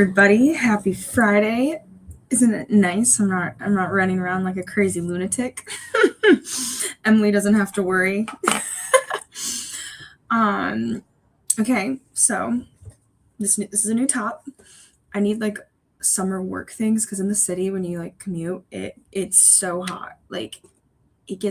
everybody. Happy Friday. Isn't it nice? I'm not running around like a crazy lunatic. Emily doesn't have to worry. Okay, so this is a new top. I need like summer work things because in the city when you like commute, it's so hot. Like it's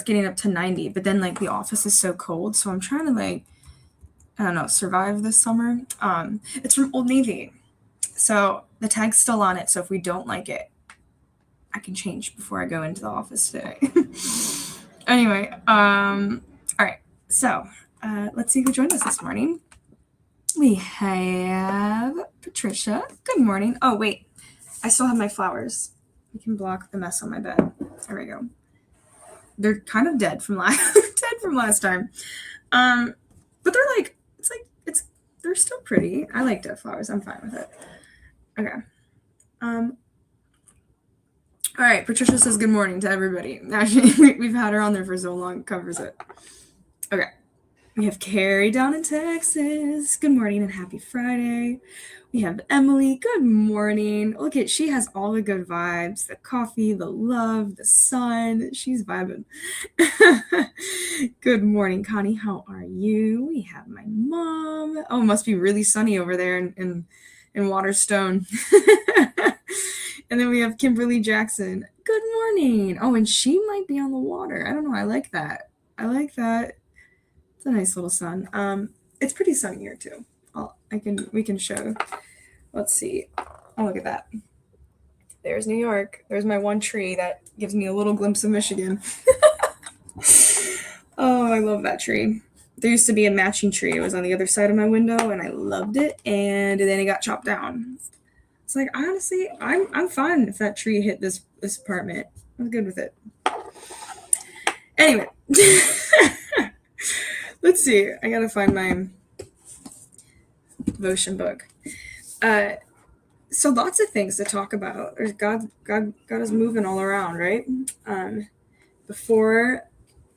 getting up to 90, but then like the office is so cold, so I'm trying to like I don't know, survive this summer. It's from Old Navy. So the tag's still on it, so if we don't like it, I can change before I go into the office today. Anyway, all right. So let's see who joined us this morning. We have Patricia. Good morning. Oh wait, I still have my flowers. We can block the mess on my bed. There we go. They're kind of dead from last time. But they're like they're still pretty. I like dead flowers. I'm fine with it. Okay. All right. Patricia says good morning to everybody. Actually, we've had her on there for so long. It covers it. Okay. We have Carrie down in Texas. Good morning and happy Friday. We have Emily. Good morning. Look at, she has all the good vibes. The coffee, the love, the sun. She's vibing. Good morning, Connie. How are you? We have my mom. Oh, it must be really sunny over there in Waterstone. And then we have Kimberly Jackson. Good morning. Oh, and she might be on the water. I don't know. I like that. It's a nice little sun. It's pretty sunny here too. We can show. Let's see. Oh, look at that. There's New York. There's my one tree that gives me a little glimpse of Michigan. Oh, I love that tree. There used to be a matching tree. It was on the other side of my window, and I loved it. And then it got chopped down. It's like, honestly, I'm fine if that tree hit this apartment. I'm good with it. Anyway, let's see. I gotta find my devotion book. So lots of things to talk about. There's God is moving all around, right? Before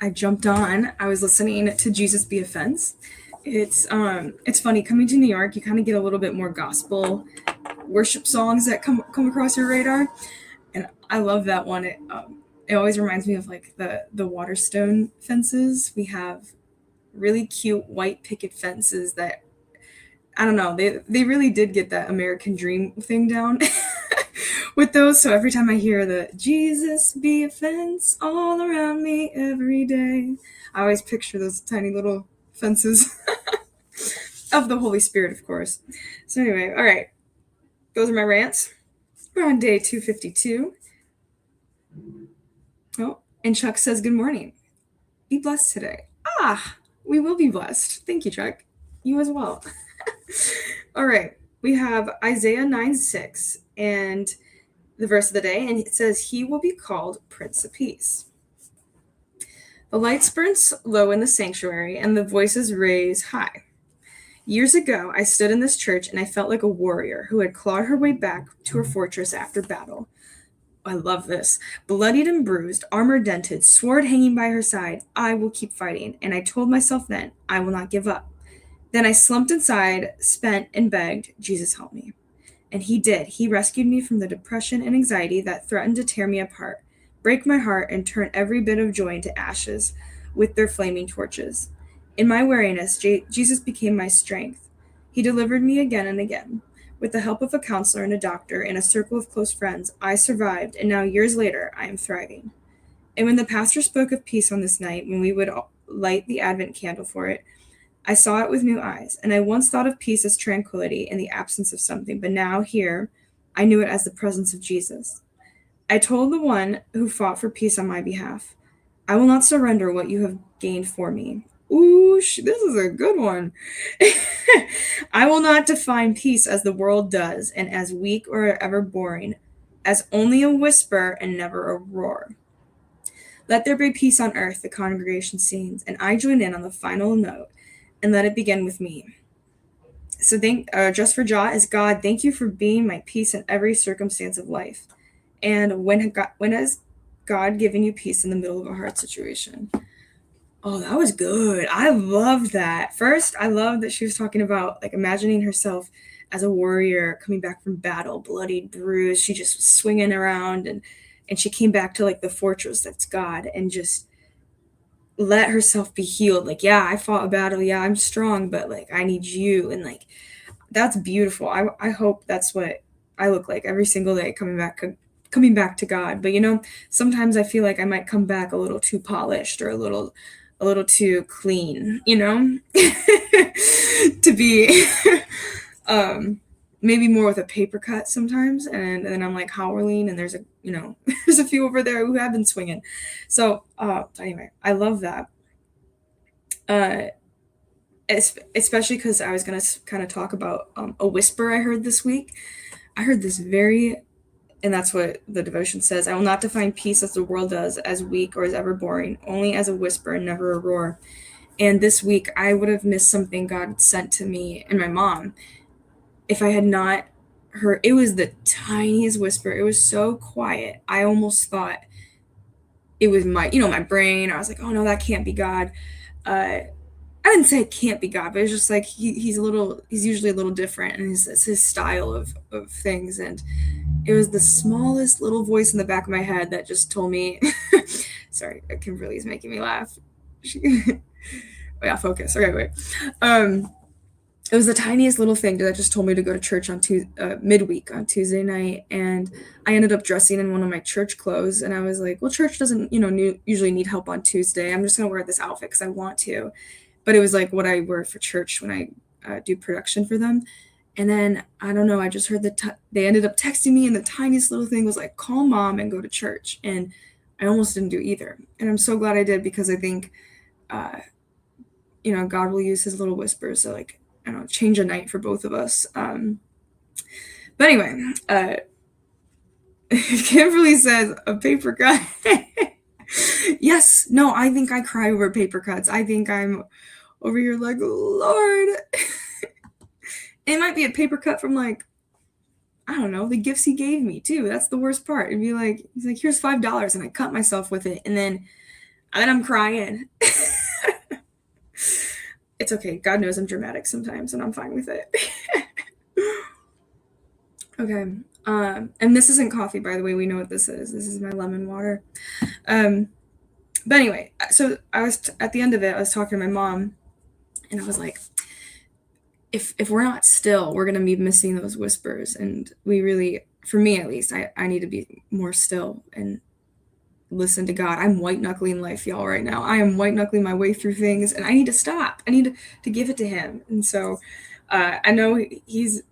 I jumped on, I was listening to Jesus Be Offense. It's funny coming to New York. You kind of get a little bit more gospel worship songs that come across your radar, and I love that one. It always reminds me of like the Waterstone fences. We have really cute white picket fences that I don't know, they really did get that American dream thing down with those. So every time I hear the Jesus be a fence all around me every day, I always picture those tiny little fences of the Holy Spirit, of course. So anyway, all right. Those are my rants. We're on day 252. Oh, and Chuck says, good morning. Be blessed today. We will be blessed. Thank you, Chuck. You as well. All right. We have Isaiah 9:6 and the verse of the day, and it says, he will be called Prince of Peace. The lights burn low in the sanctuary, and the voices raise high. Years ago, I stood in this church and I felt like a warrior who had clawed her way back to her fortress after battle. I love this. Bloodied and bruised, armor dented, sword hanging by her side, I will keep fighting. And I told myself then, I will not give up. Then I slumped inside, spent, and begged, Jesus, help me. And he did. He rescued me from the depression and anxiety that threatened to tear me apart, break my heart, and turn every bit of joy into ashes with their flaming torches. In my weariness, Jesus became my strength. He delivered me again and again. With the help of a counselor and a doctor and a circle of close friends, I survived, and now years later, I am thriving. And when the pastor spoke of peace on this night, when we would light the Advent candle for it, I saw it with new eyes, and I once thought of peace as tranquility in the absence of something, but now here, I knew it as the presence of Jesus. I told the one who fought for peace on my behalf, I will not surrender what you have gained for me. Ooh, this is a good one. I will not define peace as the world does, and as weak or ever boring, as only a whisper and never a roar. Let there be peace on earth, the congregation sings, and I join in on the final note, and let it begin with me. So just for Jah is God, thank you for being my peace in every circumstance of life. And when has God given you peace in the middle of a hard situation? Oh, that was good. I love that. First, I love that she was talking about like imagining herself as a warrior coming back from battle, bloodied, bruised. She just was swinging around, and she came back to like the fortress that's God, and just let herself be healed. Like, yeah, I fought a battle. Yeah, I'm strong, but like, I need you. And like, that's beautiful. I hope that's what I look like every single day, coming back to God. But sometimes I feel like I might come back a little too polished, or a little too clean, to be maybe more with a paper cut sometimes. And then I'm like howling, and there's there's a few over there who have been swinging. So anyway, I love that. Especially because I was going to kind of talk about a whisper I heard this week. I heard this and that's what the devotion says: I will not define peace as the world does, as weak or as ever boring, only as a whisper and never a roar. And this week I would have missed something God sent to me and my mom if I had not heard. It was the tiniest whisper. It was so quiet. I almost thought it was my brain. I was like, oh no, that can't be God. I didn't say it can't be God, but it's just like he's usually a little different, and his style of things. And it was the smallest little voice in the back of my head that just told me, sorry, Kimberly's making me laugh. Yeah, focus. Okay, wait. It was the tiniest little thing that just told me to go to church on midweek on Tuesday night, and I ended up dressing in one of my church clothes, and I was like, well, church doesn't usually need help on Tuesday. I'm just gonna wear this outfit because I want to. But it was like what I wear for church when I do production for them. And then, I don't know, I just heard they ended up texting me, and the tiniest little thing was like, call mom and go to church. And I almost didn't do either. And I'm so glad I did, because I think, God will use his little whispers to, like, I don't know, change a night for both of us. But anyway, Kimberly says a paper cut. Yes, no, I think I cry over paper cuts. I think I'm over here like, Lord. It might be a paper cut from, like, I don't know, the gifts he gave me too. That's the worst part. It'd be like, he's like, here's $5, and I cut myself with it, and then I'm crying. It's okay. God knows I'm dramatic sometimes, and I'm fine with it. Okay. And this isn't coffee, by the way. We know what this is. This is my lemon water. But anyway, so I was at the end of it, I was talking to my mom, and I was like, if we're not still, we're going to be missing those whispers. And we really, for me at least, I need to be more still and listen to God. I'm white knuckling life, y'all, right now. I am white knuckling my way through things, and I need to stop. I need to give it to him. And so I know he's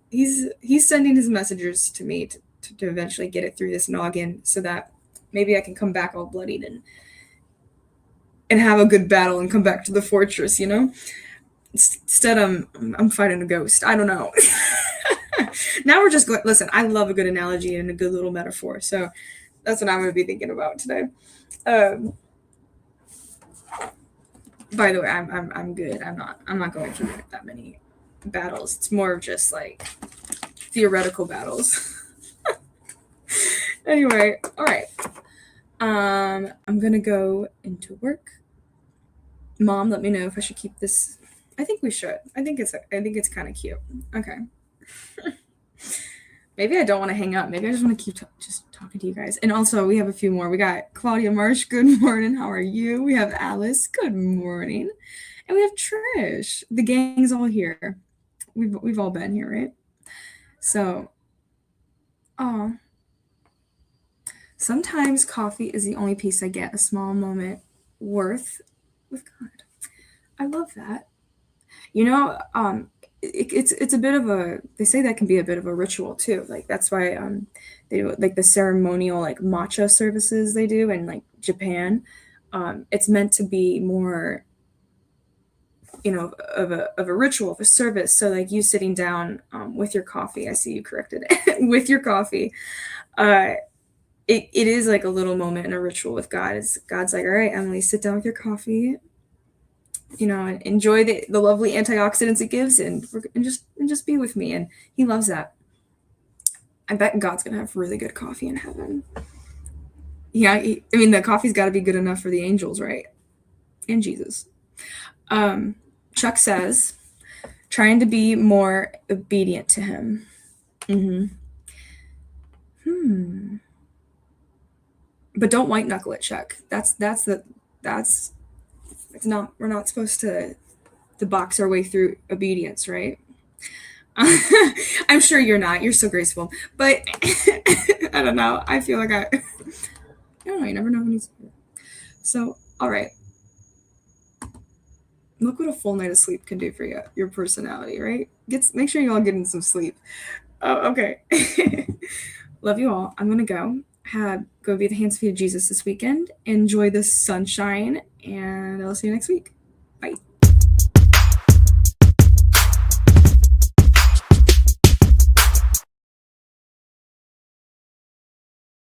sending his messengers to me to eventually get it through this noggin, so that maybe I can come back all bloodied and have a good battle and come back to the fortress, Instead, I'm fighting a ghost. I don't know. Now we're just going. Listen, I love a good analogy and a good little metaphor, so that's what I'm going to be thinking about today. By the way, I'm good. I'm not going through that many battles. It's more of just like theoretical battles. Anyway, all right. I'm gonna go into work. Mom, let me know if I should keep this. I think we should. I think it's kind of cute. Okay. Maybe I don't want to hang up. Maybe I just want to keep just talking to you guys. And also, we have a few more. We got Claudia Marsh. Good morning. How are you? We have Alice. Good morning. And we have Trish. The gang's all here. We've all been here, right? So, sometimes coffee is the only peace I get. A small moment worth with God. I love that. It's a bit of they say that can be a bit of a ritual too. Like, that's why they do like the ceremonial, like, matcha services they do in, like, Japan. It's meant to be more, of a ritual, of a service. So, like, you sitting down with your coffee. I see you corrected it. With your coffee. It is like a little moment and a ritual with God. God's like, all right, Emily, sit down with your coffee, and enjoy the lovely antioxidants it gives, and just be with me. And he loves that. I bet God's gonna have really good coffee in heaven. Yeah, the coffee's got to be good enough for the angels, right? And Jesus. Chuck says, Trying to be more obedient to him. But don't white knuckle it, Chuck. It's not, we're not supposed to box our way through obedience, right? I'm sure you're not. You're so graceful. But I don't know. I feel like I don't know. You never know when he's here. So, all right. Look what a full night of sleep can do for you, your personality, right? Make sure you all get in some sleep. Oh, okay. Love you all. I'm gonna go be at the hands and feet of Jesus this weekend. Enjoy the sunshine, and I'll see you next week. Bye.